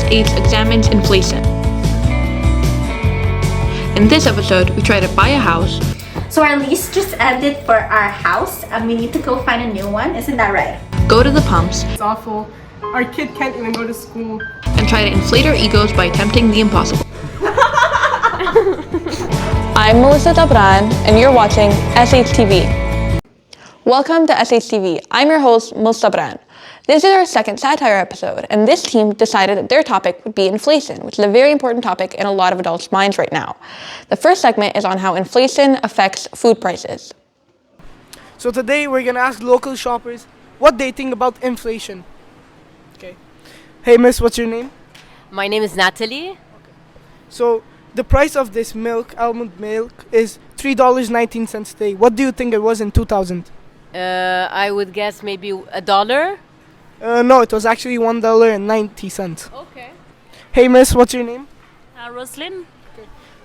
8 examines inflation. In this episode, we try to buy a house. So our lease just ended for our house and we need to go find a new one, isn't that right? Go to the pumps. It's awful. Our kid can't even go to school. And try to inflate our egos by attempting the impossible. I'm Melissa Tabran, and you're watching SHTV. Welcome to SHTV. I'm your host, Melissa Tabran. This is our second satire episode, and this team decided that their topic would be inflation, which is a very important topic in a lot of adults' minds right now. The first segment is on how inflation affects food prices. So today we're gonna ask local shoppers what they think about inflation. Okay. Hey miss, what's your name? My name is Natalie. So the price of this milk, almond milk, is $3.19 today. What do you think it was in 2000? I would guess maybe $1. No, it was actually $1.90. Okay. Hey miss, what's your name? Roslyn.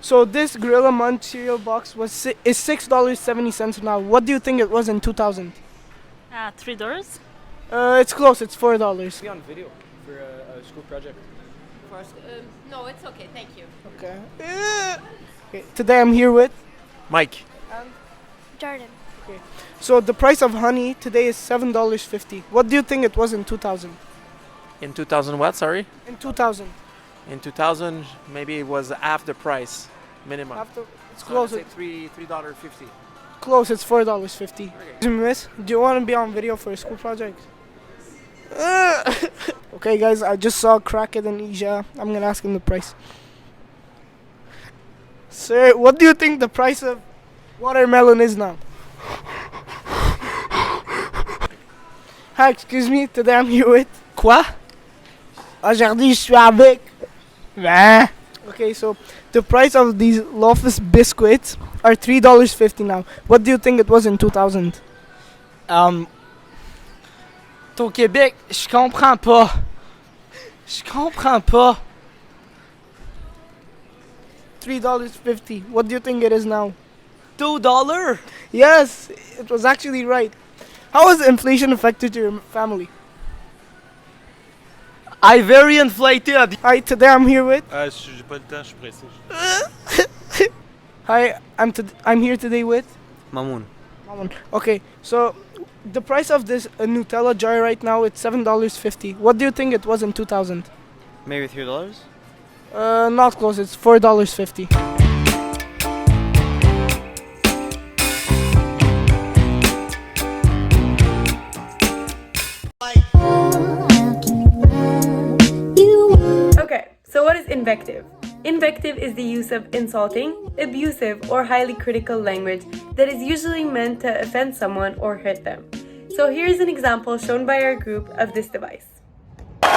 So this Gorilla Munch cereal box is $6.70 now. What do you think it was in 2000? $3. It's close, it's $4. Be on video for a school project. No, it's okay, thank you. Okay. Okay. Today I'm here with Mike. Jordan. So the price of honey today is $7.50. What do you think it was in 2000? In 2000 what, sorry? In 2000. In 2000, maybe it was half the price, minimum. It's So close. let's say $3.50. Close, it's $4.50. Okay. Miss, do you want to be on video for a school project? Okay guys, I just saw Crackhead and Isha. I'm going to ask him the price. Sir, what do you think the price of watermelon is now? Hi, excuse me, today I'm here with... Quoi? Aujourd'hui, je suis avec... Okay, so the price of these Loftus biscuits are $3.50 now. What do you think it was in 2000? Au Québec, je comprends pas. Je comprends pas. $3.50. What do you think it is now? $2? Yes, it was actually right. How has inflation affected your family? I very inflated. Hi, today I'm here with... J'ai pas le temps, je suis pressé. Hi, I'm here today with... Mamoun. Okay, so the price of this Nutella jar right now is $7.50. What do you think it was in 2000? Maybe $3? Not close, it's $4.50. Okay, so what is invective? Invective is the use of insulting, abusive, or highly critical language that is usually meant to offend someone or hurt them. So here's an example shown by our group of this device. Oh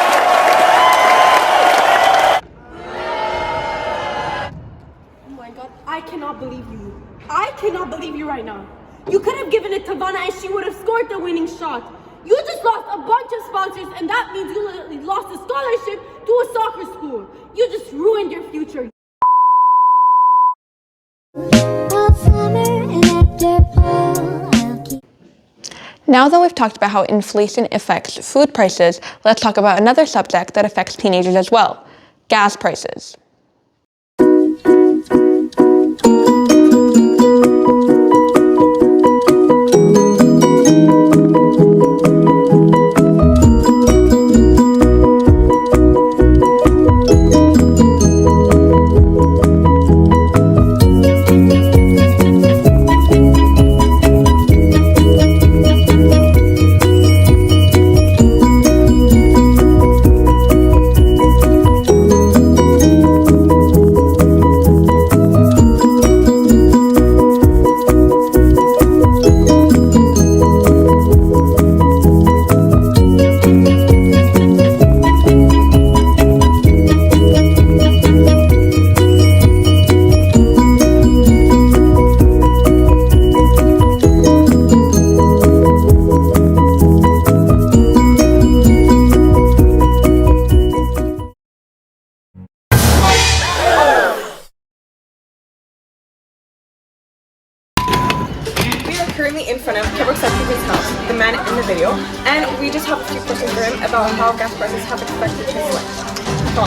my god, I cannot believe you. I cannot believe you right now. You could have given it to Vanna and she would have scored the winning shot. You just lost a bunch of sponsors and that means you literally lost a scholarship to a soccer school. You just ruined your future. Now that we've talked about how inflation affects food prices, let's talk about another subject that affects teenagers as well: gas prices. currently in front of SHTV's house, the man in the video, and we just have a few questions for him about how gas prices have affected his life. Hi,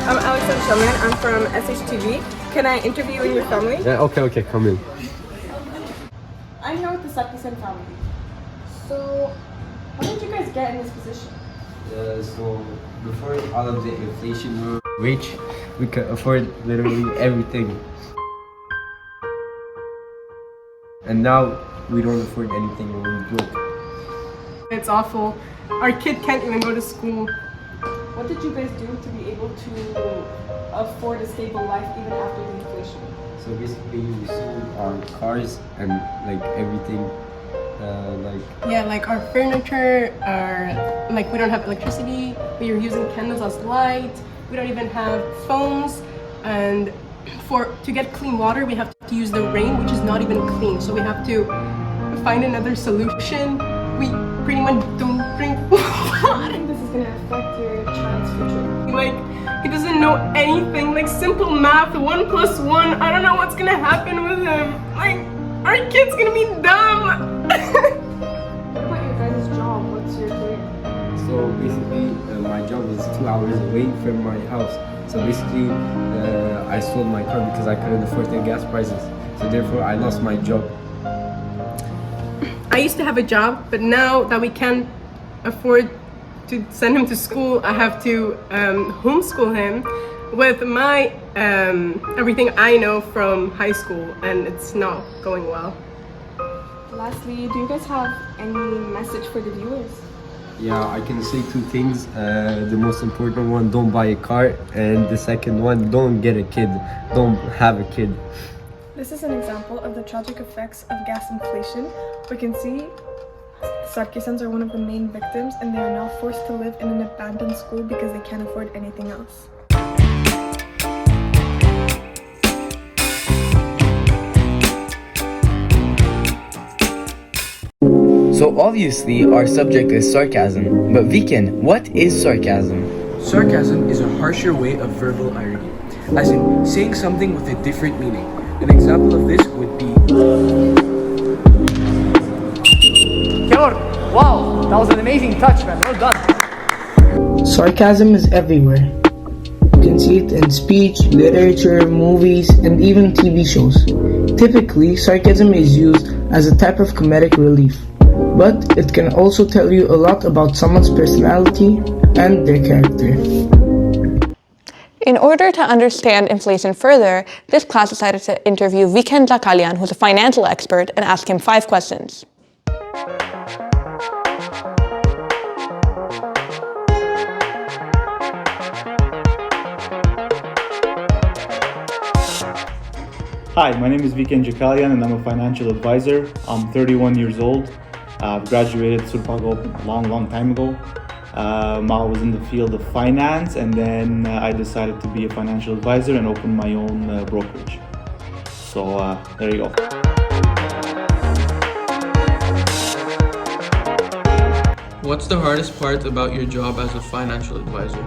I'm Alexander Shulman. I'm from SHTV. Can I interview you and your family? Yeah, okay, come in. I'm here with the Satirical family. So, how did you guys get in this position? So before all of the inflation we were rich, we could afford literally everything. And now we don't afford anything and we're broke. It's awful. Our kid can't even go to school. What did you guys do to be able to afford a stable life even after the inflation? So basically we sold our cars and like everything. Yeah, like our furniture, we don't have electricity, we are using candles as light, we don't even have phones, and to get clean water we have to use the rain, which is not even clean, so we have to find another solution. We pretty much don't drink water. This is gonna affect your child's future. Like, he doesn't know anything, like simple math, 1 + 1, I don't know what's gonna happen with him. Like, our kid's gonna be dumb. What about your guys' job? What's your career? So basically my job is 2 hours away from my house. So basically I sold my car because I couldn't afford the gas prices. So therefore I lost my job. I used to have a job, but now that we can't afford to send him to school, I have to homeschool him with my everything I know from high school, and it's not going well. Lastly, do you guys have any message for the viewers? Yeah, I can say 2 things. The most important one, don't buy a car, and the second one, don't get a kid. Don't have a kid. This is an example of the tragic effects of gas inflation. We can see Sarkisans are one of the main victims, and they are now forced to live in an abandoned school because they can't afford anything else. So obviously our subject is sarcasm, but Viken, what is sarcasm? Sarcasm is a harsher way of verbal irony, as in saying something with a different meaning. An example of this would be... Wow, that was an amazing touch, man. Well done. Sarcasm is everywhere. You can see it in speech, literature, movies, and even TV shows. Typically, sarcasm is used as a type of comedic relief, but it can also tell you a lot about someone's personality and their character. In order to understand inflation further, this class decided to interview Viken Jakalian, who's a financial expert, and ask him 5 questions. Hi, my name is Viken Jakalian and I'm a financial advisor. I'm 31 years old. I've graduated Surpago a long time ago. I was in the field of finance, and then I decided to be a financial advisor and open my own brokerage. So there you go. What's the hardest part about your job as a financial advisor?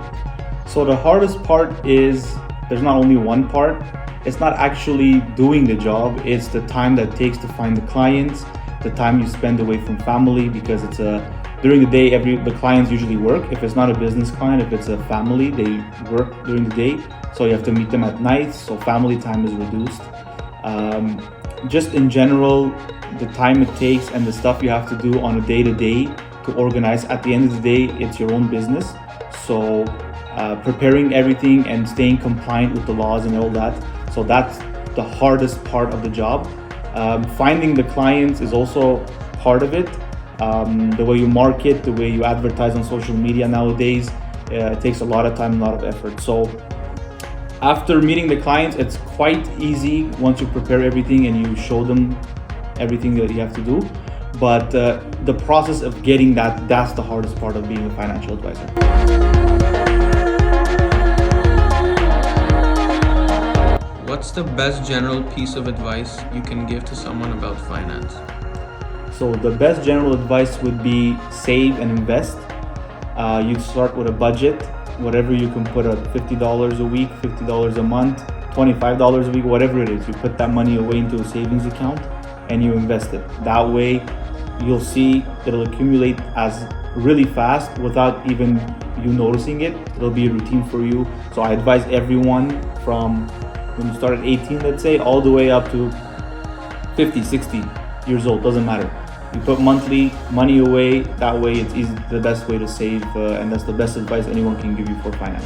So the hardest part is there's not only one part. It's not actually doing the job, it's the time that it takes to find the clients, the time you spend away from family, because it's during the day the clients usually work. If it's not a business client, if it's a family, they work during the day, so you have to meet them at night, so family time is reduced. Just in general, the time it takes and the stuff you have to do on a day-to-day to organize. At the end of the day, it's your own business, so preparing everything and staying compliant with the laws and all that. So that's the hardest part of the job. Finding the clients is also part of it. The way you market, the way you advertise on social media nowadays, it takes a lot of time, a lot of effort. So after meeting the clients, it's quite easy once you prepare everything and you show them everything that you have to do. But the process of getting that's the hardest part of being a financial advisor. What's the best general piece of advice you can give to someone about finance? So the best general advice would be save and invest. You start with a budget, whatever you can put at $50 a week, $50 a month, $25 a week, whatever it is. You put that money away into a savings account and you invest it. That way you'll see it'll accumulate as really fast without even you noticing it. It'll be a routine for you. So I advise everyone from when you start at 18, let's say, all the way up to 50, 60 years old, doesn't matter. You put monthly money away, that way it's easy, the best way to save, and that's the best advice anyone can give you for finance.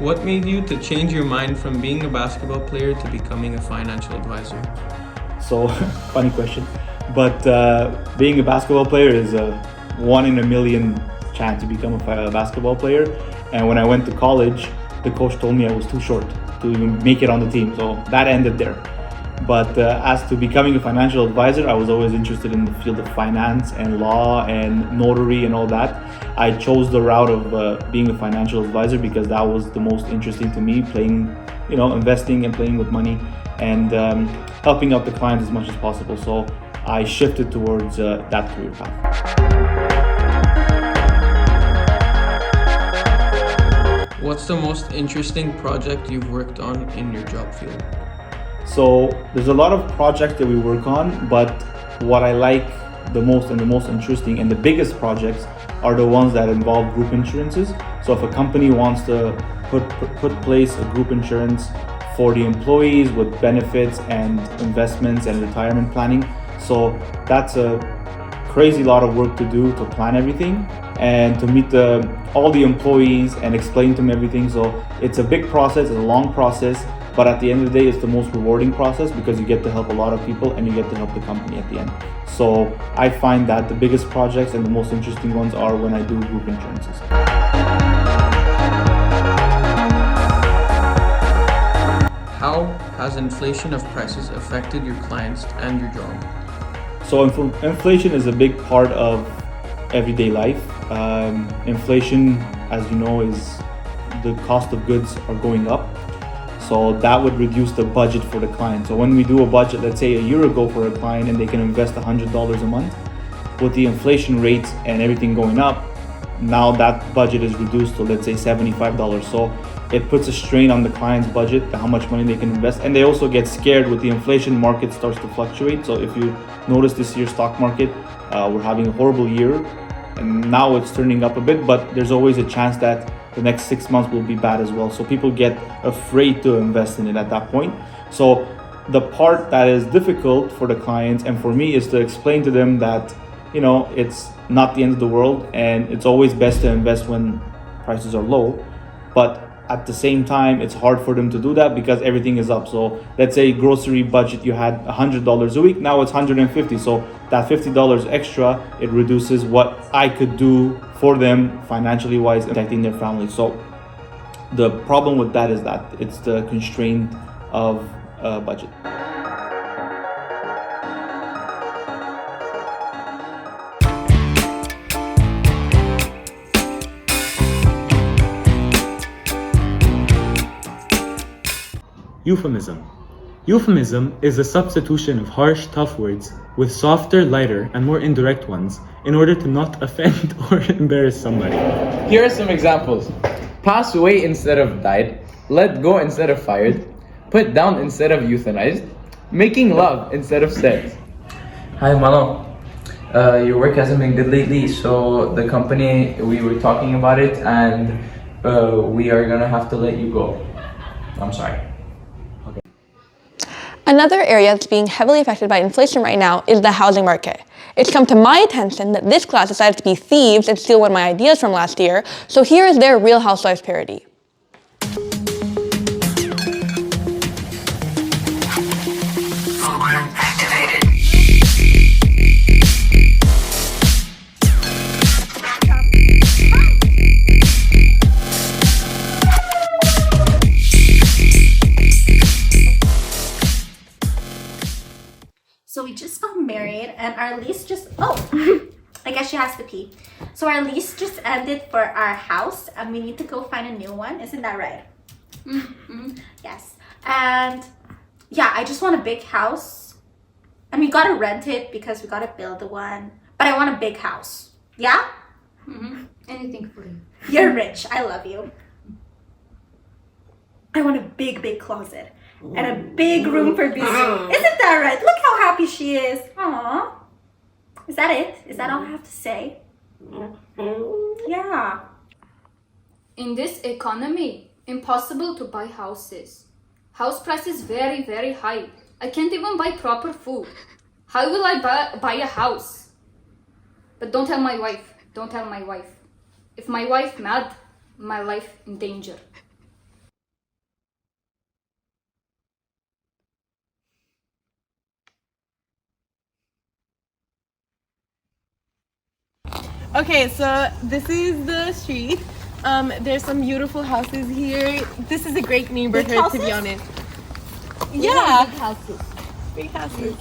What made you to change your mind from being a basketball player to becoming a financial advisor? So, funny question, but being a basketball player is a 1 in a million chance to become a basketball player. And when I went to college, the coach told me I was too short to even make it on the team, so that ended there. But as to becoming a financial advisor, I was always interested in the field of finance and law and notary and all that. I chose the route of being a financial advisor because that was the most interesting to me, playing, investing and playing with money and helping out the client as much as possible. So I shifted towards that career path. What's the most interesting project you've worked on in your job field? So there's a lot of projects that we work on, but what I like the most and the most interesting and the biggest projects are the ones that involve group insurances. So if a company wants to put place a group insurance for the employees with benefits and investments and retirement planning, so that's a crazy lot of work to do to plan everything and to meet all the employees and explain to them everything. So it's a big process, it's a long process, but at the end of the day, it's the most rewarding process because you get to help a lot of people and you get to help the company at the end. So I find that the biggest projects and the most interesting ones are when I do group insurances. How has inflation of prices affected your clients and your job? So inflation is a big part of everyday life. Inflation, as you know, is the cost of goods are going up. So that would reduce the budget for the client. So when we do a budget, let's say a year ago for a client and they can invest $100 a month, with the inflation rates and everything going up, now that budget is reduced to, let's say, $75. So it puts a strain on the client's budget, how much money they can invest. And they also get scared with the inflation. Market starts to fluctuate. So if you notice this year's stock market, we're having a horrible year and now it's turning up a bit, but there's always a chance that the next 6 months will be bad as well. So people get afraid to invest in it at that point. So the part that is difficult for the clients and for me is to explain to them that, it's not the end of the world and it's always best to invest when prices are low. But at the same time, it's hard for them to do that because everything is up. So let's say grocery budget, you had $100 a week, now it's $150. So that $50 extra, it reduces what I could do for them financially wise, protecting their family. So the problem with that is that it's the constraint of budget. Euphemism. Euphemism is a substitution of harsh, tough words with softer, lighter, and more indirect ones in order to not offend or embarrass somebody. Here are some examples. Pass away instead of died, let go instead of fired, put down instead of euthanized, making love instead of sex. Hi Malo, your work hasn't been good lately, so the company, we were talking about it and we are gonna have to let you go. I'm sorry. Another area that's being heavily affected by inflation right now is the housing market. It's come to my attention that this class decided to be thieves and steal one of my ideas from last year, so here is their Real Housewives parody. So we just got married and our lease just, I guess she has to pee. So our lease just ended for our house and we need to go find a new one. Isn't that right? Mm-hmm. Yes. And yeah, I just want a big house. And we gotta rent it because we gotta build the one. But I want a big house. Yeah? Mm-hmm. Anything for you. You're rich. I love you. I want a big, big closet. and a big room for busy. Isn't that right? Look how happy she is. Aww. Is that it? Is that all I have to say? Yeah. In this economy, impossible to buy houses. House prices very, very high. I can't even buy proper food. How will I buy a house? But don't tell my wife. Don't tell my wife. If my wife mad, my life in danger. Okay, so this is the street. There's some beautiful houses here. This is a great neighborhood, to be honest. Yeah. Big houses. Big houses.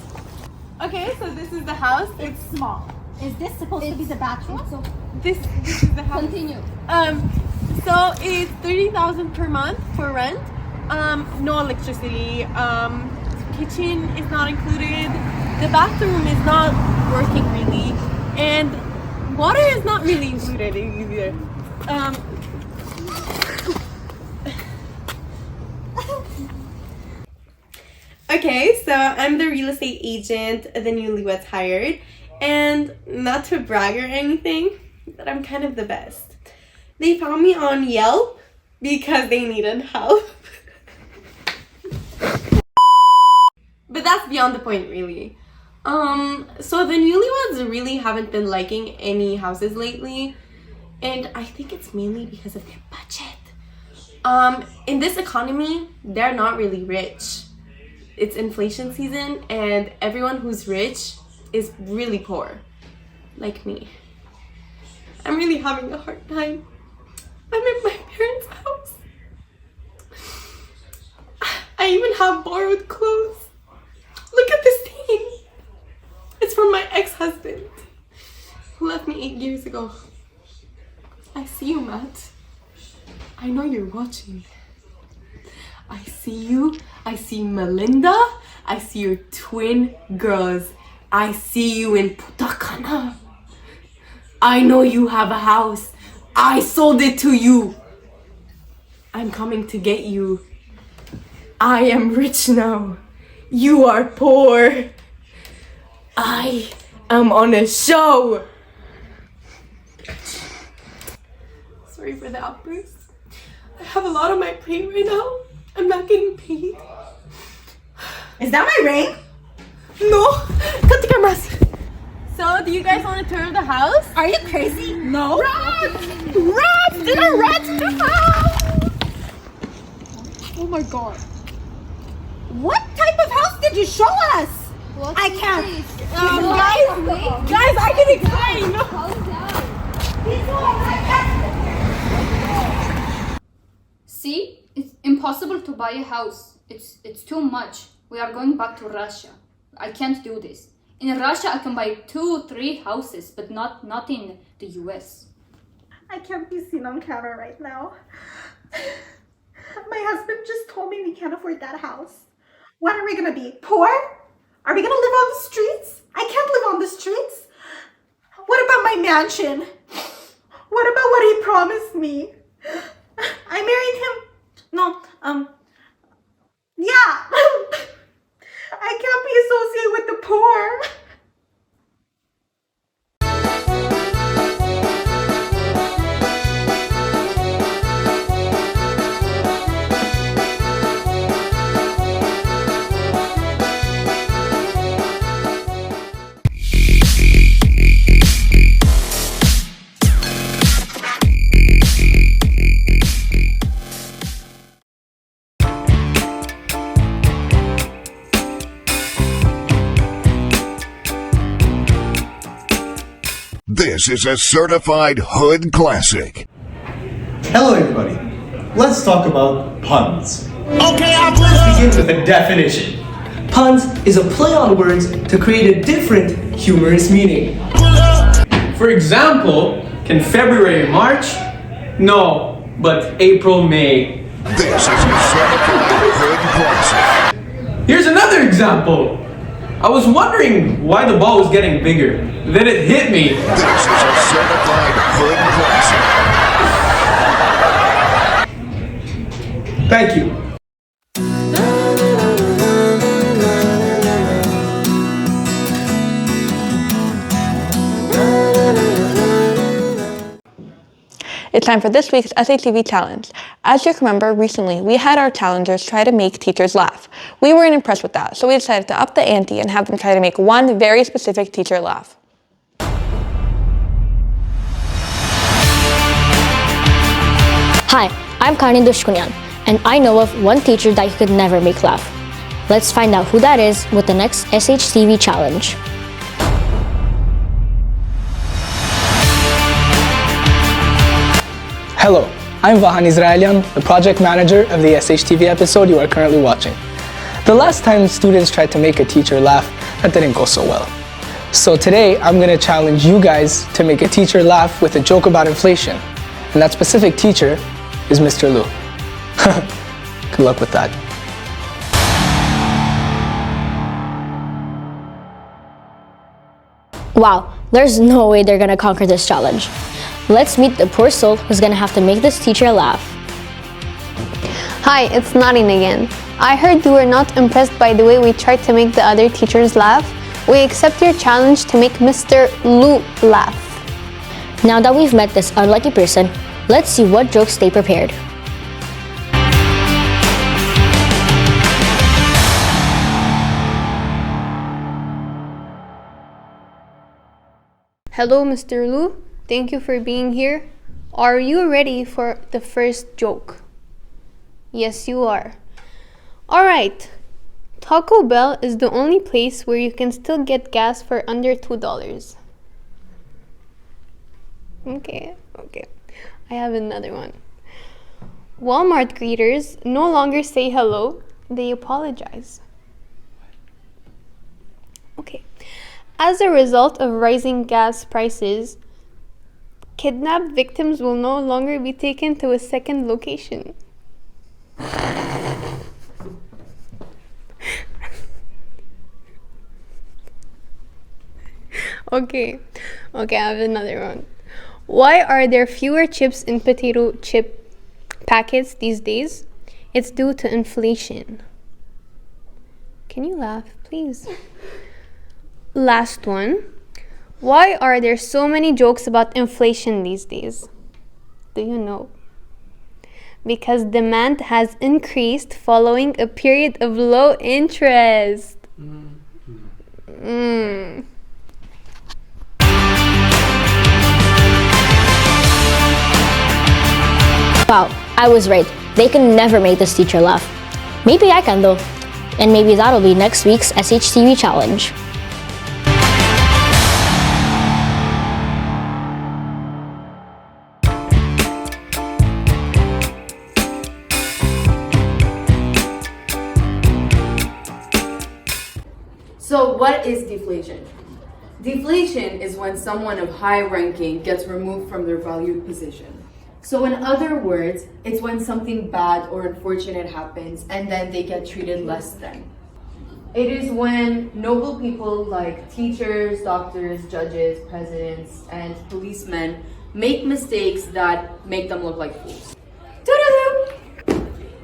Okay, so this is the house. It's small. Is this supposed to be the bathroom? This is the house. Continue. So it's 30,000 per month for rent. No electricity. Kitchen is not included. The bathroom is not working really, and water is not really included either. Okay, so I'm the real estate agent the newlyweds hired, and not to brag or anything, but I'm kind of the best. They found me on Yelp because they needed help. But that's beyond the point, really. So the newlyweds really haven't been liking any houses lately, and I think it's mainly because of their budget. In this economy, they're not really rich. It's inflation season, and everyone who's rich is really poor, like me. I'm really having a hard time. I'm in my parents' house. I even have borrowed clothes. Look at this stain. It's from my ex-husband, who left me 8 years ago. I see you, Matt. I know you're watching. I see you. I see Melinda. I see your twin girls. I see you in Putakana. I know you have a house. I sold it to you. I'm coming to get you. I am rich now. You are poor. I am on a show. Sorry for the outburst. I have a lot on my plate right now. I'm not getting paid. Is that my ring? No. Cut the cameras. So, do you guys want to tour the house? Are you crazy? No. Rats! Rats! There are rats in the house! Oh my god. What type of house did you show us? I can't. Guys, I can explain. See? It's impossible to buy a house. It's too much. We are going back to Russia. I can't do this. In Russia, I can buy 2-3 houses, but not in the US. I can't be seen on camera right now. My husband just told me we can't afford that house. What are we gonna be? Poor? Are we gonna live on the streets? I can't live on the streets. What about my mansion? What about what he promised me? I married him. No, yeah. I can't be associated with the poor. This is a certified hood classic. Hello everybody. Let's talk about puns. Okay, let's begin with a definition. Puns is a play on words to create a different humorous meaning. For example, can February March? No, but April May. This is a certified hood classic. Here's another example. I was wondering why the ball was getting bigger. Then it hit me. This is a certified hood classic. Thank you. time for this week's SHTV challenge. As you remember, recently we had our challengers try to make teachers laugh. We weren't impressed with that, so we decided to up the ante and have them try to make one very specific teacher laugh. Hi, I'm Kani Dushkunyan, and I know of one teacher that you could never make laugh. Let's find out who that is with the next SHTV challenge. Hello, I'm Vahan Israelian, the project manager of the SHTV episode you are currently watching. The last time students tried to make a teacher laugh, that didn't go so well. So today, I'm going to challenge you guys to make a teacher laugh with a joke about inflation. And that specific teacher is Mr. Lu. Good luck with that. Wow, there's no way they're gonna conquer this challenge. Let's meet the poor soul who's gonna have to make this teacher laugh. Hi, it's Narin again. I heard you were not impressed by the way we tried to make the other teachers laugh. We accept your challenge to make Mr. Lu laugh. Now that we've met this unlucky person, let's see what jokes they prepared. Hello, Mr. Lu. Thank you for being here. Are you ready for the first joke? Yes, you are. Alright. Taco Bell is the only place where you can still get gas for under $2. Okay. I have another one. Walmart greeters no longer say hello, they apologize. Okay. As a result of rising gas prices, kidnapped victims will no longer be taken to a second location. Okay, I have another one. Why are there fewer chips in potato chip packets these days? It's due to inflation. Can you laugh, please? Last one. Why are there so many jokes about inflation these days? Do you know? Because demand has increased following a period of low interest. Wow, I was right. They can never make this teacher laugh. Maybe I can though. And maybe that'll be next week's SHTV challenge. So what is deflation? Deflation is when someone of high ranking gets removed from their valued position. So in other words, it's when something bad or unfortunate happens and then they get treated less than. It is when noble people like teachers, doctors, judges, presidents, and policemen make mistakes that make them look like fools.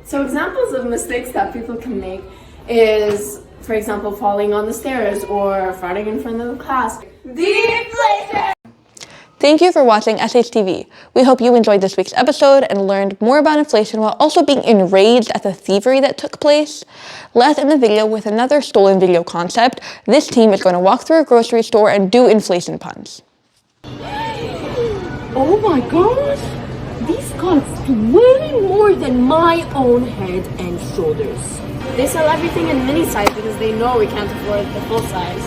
So examples of mistakes that people can make is, for example, falling on the stairs or farting in front of the class. Deflation! Thank you for watching SHTV. We hope you enjoyed this week's episode and learned more about inflation while also being enraged at the thievery that took place. Left in the video with another stolen video concept, this team is going to walk through a grocery store and do inflation puns. Oh my gosh! These cost way more than my own head and shoulders. They sell everything in mini size because they know we can't afford the full size.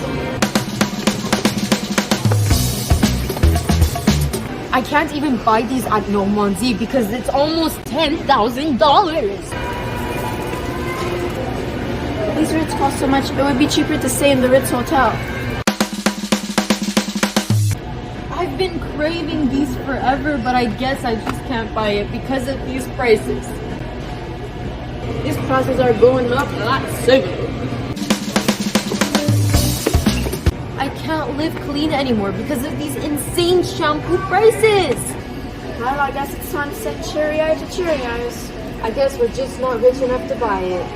I can't even buy these at No Monzi because it's almost $10,000. These Ritz cost so much, it would be cheaper to stay in the Ritz Hotel. I've been craving these forever, but I guess I just can't buy it because of these prices. These prices are going up like cigarettes. I can't live clean anymore because of these insane shampoo prices. Well, I guess it's time to say cheerio to Cheerios. I guess we're just not rich enough to buy it.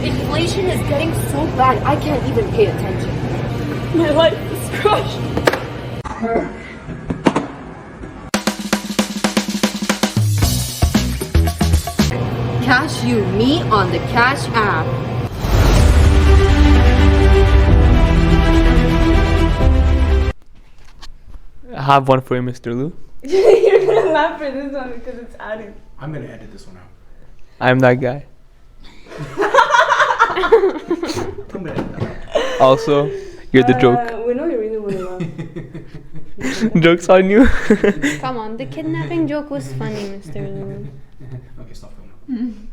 Inflation is getting so bad, I can't even pay attention. My life is Crush! Cash you me on the Cash app. I have one for you, Mr. Lu. You're gonna laugh for this one because it's added. I'm gonna edit this one out. I'm that guy. I'm gonna edit that out. Also, you're the joke. We know you really want to laugh. Joke's on you. Come on, the kidnapping joke was funny, Mr. Lu. Okay, stop filming.